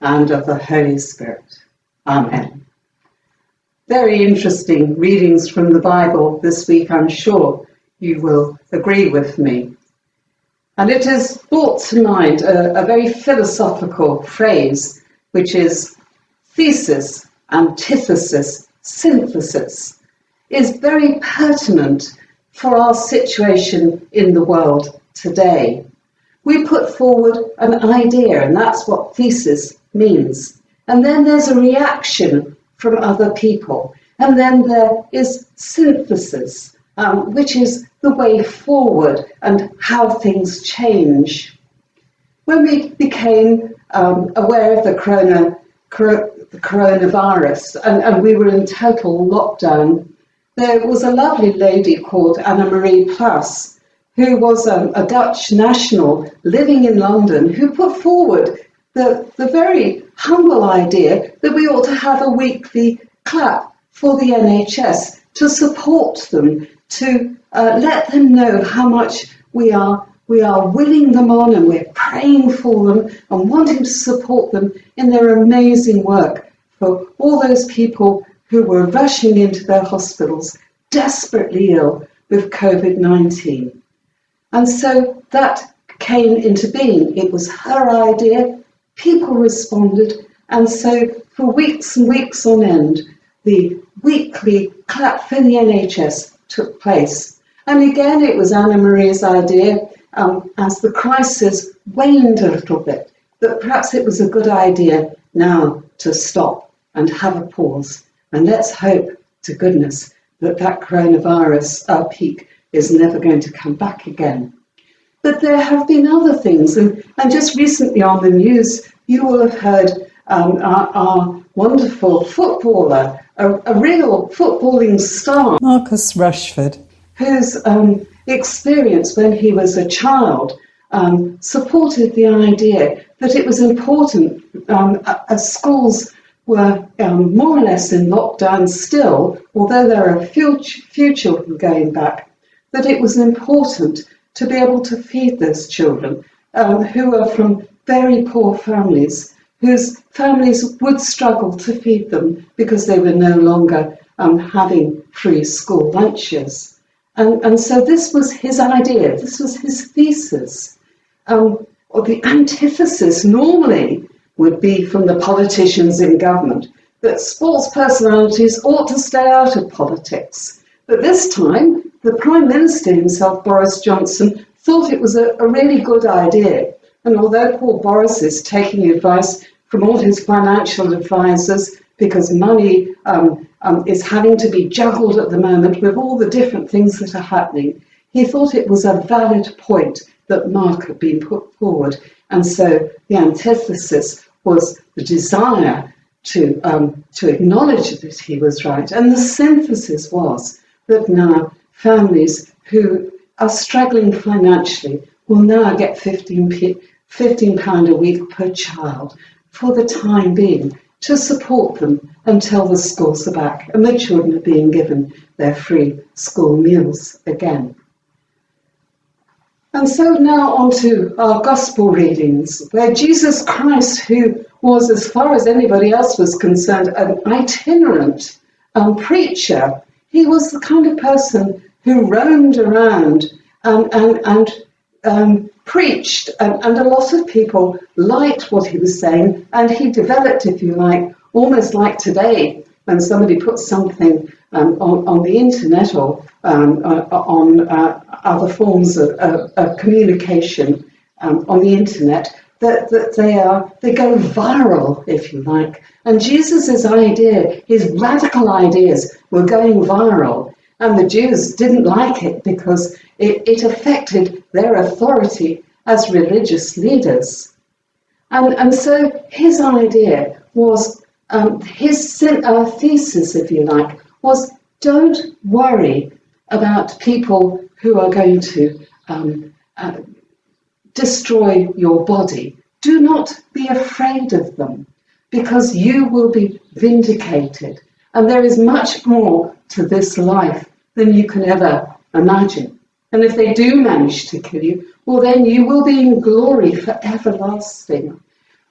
and of the Holy Spirit. Amen. Very interesting readings from the Bible this week, I'm sure you will agree with me. And it has brought to mind a very philosophical phrase, which is thesis, antithesis, synthesis, is very pertinent for our situation in the world today. We put forward an idea, and that's what thesis means. And then there's a reaction from other people. And then there is synthesis, which is the way forward and how things change. When we became aware of the coronavirus and we were in total lockdown, there was a lovely lady called Anne-Marie Plas, who was a Dutch national living in London, who put forward the very humble idea that we ought to have a weekly clap for the NHS to support them, to let them know how much we are willing them on, and we're praying for them and wanting to support them in their amazing work for all those people who were rushing into their hospitals, desperately ill with COVID-19. And so that came into being. It was her idea, people responded, and so for weeks and weeks on end, the weekly clap for the NHS took place. And again, it was Anne-Marie's idea, as the crisis waned a little bit, that perhaps it was a good idea now to stop and have a pause. And let's hope to goodness that coronavirus peak is never going to come back again. But there have been other things, and just recently on the news, you will have heard our wonderful footballer, a real footballing star, Marcus Rashford, whose experience when he was a child supported the idea that it was important, as schools were more or less in lockdown still, although there are a few children going back, that it was important to be able to feed those children who are from very poor families, whose families would struggle to feed them because they were no longer having free school lunches. And so this was his idea, this was his thesis. Or the antithesis normally would be from the politicians in government, that sports personalities ought to stay out of politics. But this time, the Prime Minister himself, Boris Johnson, thought it was a really good idea. And although poor Boris is taking advice from all his financial advisors, because money is having to be juggled at the moment with all the different things that are happening, he thought it was a valid point that Mark had been put forward. And so the antithesis was the desire to acknowledge that he was right. And the synthesis was that now families who are struggling financially will now get £15 a week per child for the time being, to support them until the schools are back and the children are being given their free school meals again. And so now on to our gospel readings, where Jesus Christ, who was, as far as anybody else was concerned, an itinerant preacher, he was the kind of person who roamed around and preached, and a lot of people liked what he was saying, and he developed, if you like, almost like today, when somebody puts something on the internet or on other forms of communication on the internet, that they go viral, if you like. And Jesus's idea, his radical ideas, were going viral, and the Jews didn't like it because it affected their authority as religious leaders. And so his idea was, his thesis, if you like, was don't worry about people who are going to destroy your body. Do not be afraid of them, because you will be vindicated. And there is much more to this life than you can ever imagine. And if they do manage to kill you, well, then you will be in glory for everlasting.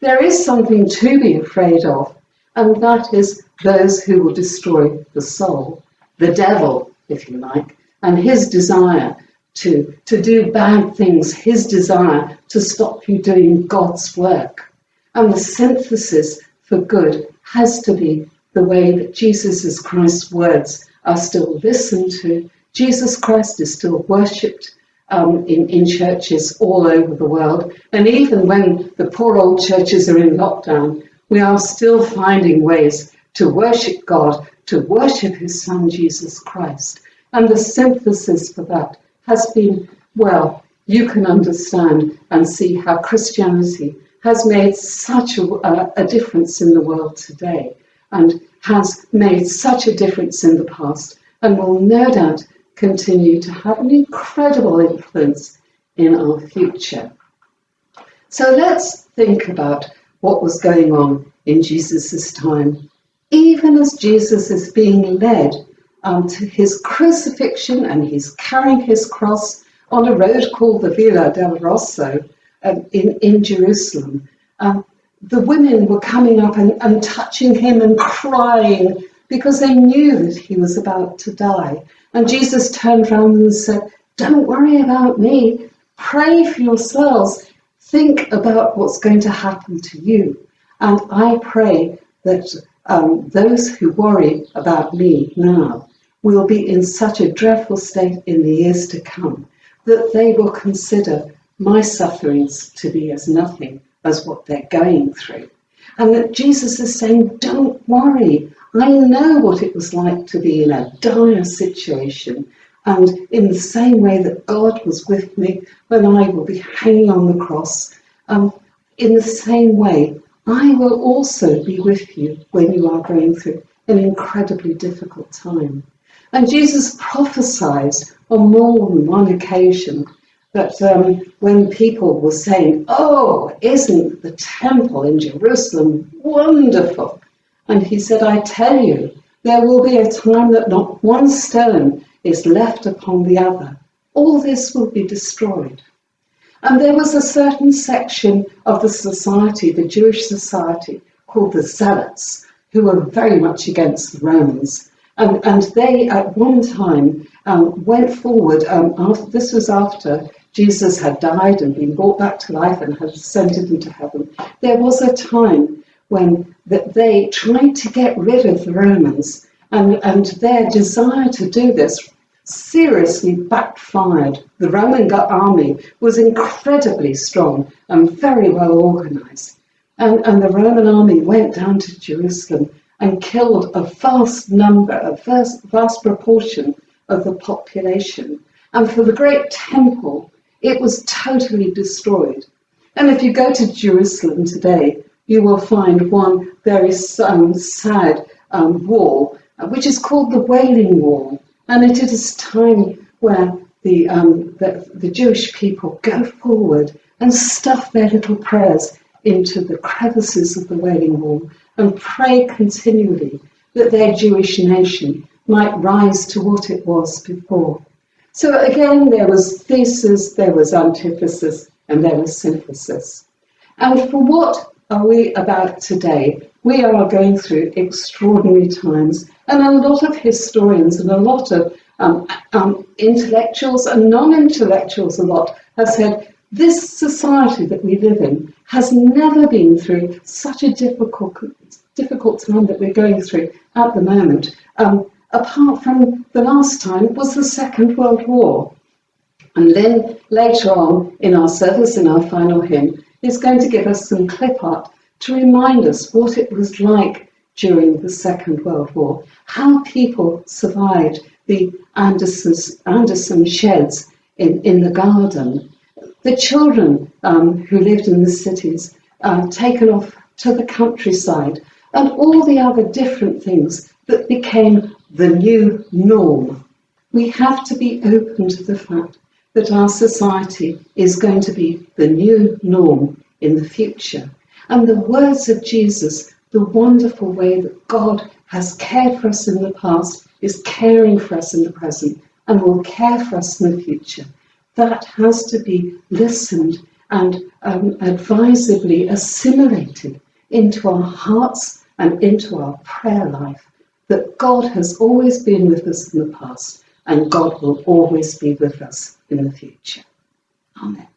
there is something to be afraid of, and that is those who will destroy the soul, the devil, if you like, and his desire to do bad things, his desire to stop you doing God's work. And the synthesis for good has to be the way that Jesus Christ's words are still listened to. Jesus Christ is still worshipped in churches all over the world. And even when the poor old churches are in lockdown, we are still finding ways to worship God, to worship his son, Jesus Christ. And the synthesis for that has been, well, you can understand and see how Christianity has made such a difference in the world today, and has made such a difference in the past, and will no doubt continue to have an incredible influence in our future. So let's think about what was going on in Jesus' time. Even as Jesus is being led to his crucifixion, and he's carrying his cross on a road called the Via del Rosso in Jerusalem, the women were coming up and touching him and crying because they knew that he was about to die. And Jesus turned around and said, "Don't worry about me. Pray for yourselves. Think about what's going to happen to you. And I pray that those who worry about me now will be in such a dreadful state in the years to come that they will consider my sufferings to be as nothing as what they're going through." And that Jesus is saying, don't worry. I know what it was like to be in a dire situation. And in the same way that God was with me when I will be hanging on the cross, in the same way, I will also be with you when you are going through an incredibly difficult time. And Jesus prophesied on more than one occasion that when people were saying, "Oh, isn't the temple in Jerusalem wonderful?" And he said, "I tell you, there will be a time that not one stone is left upon the other. All this will be destroyed." And there was a certain section of the society, the Jewish society, called the Zealots, who were very much against the Romans. And they, at one time, went forward. This was after Jesus had died and been brought back to life and had ascended into heaven. There was a time when they tried to get rid of the Romans, and their desire to do this seriously backfired. The Roman army was incredibly strong and very well organized. And the Roman army went down to Jerusalem and killed a vast number, a vast proportion of the population. And for the great temple, it was totally destroyed. And if you go to Jerusalem today, you will find one very sad wall, which is called the Wailing Wall. And it is a time where the Jewish people go forward and stuff their little prayers into the crevices of the Wailing Wall and pray continually that their Jewish nation might rise to what it was before. So again, there was thesis, there was antithesis, and there was synthesis. And for what are we about today? We are going through extraordinary times, and a lot of historians and a lot of intellectuals and non-intellectuals have said this society that we live in has never been through such a difficult time that we're going through at the moment. Apart from the last time was the Second World War. And then later on in our service, in our final hymn, is going to give us some clip art to remind us what it was like during the Second World War, how people survived the Anderson sheds in the garden, the children who lived in the cities taken off to the countryside, and all the other different things that became the new norm. We have to be open to the fact that our society is going to be the new norm in the future. And the words of Jesus, the wonderful way that God has cared for us in the past, is caring for us in the present, and will care for us in the future, that has to be listened and advisably assimilated into our hearts and into our prayer life, that God has always been with us in the past and God will always be with us in the future. Amen.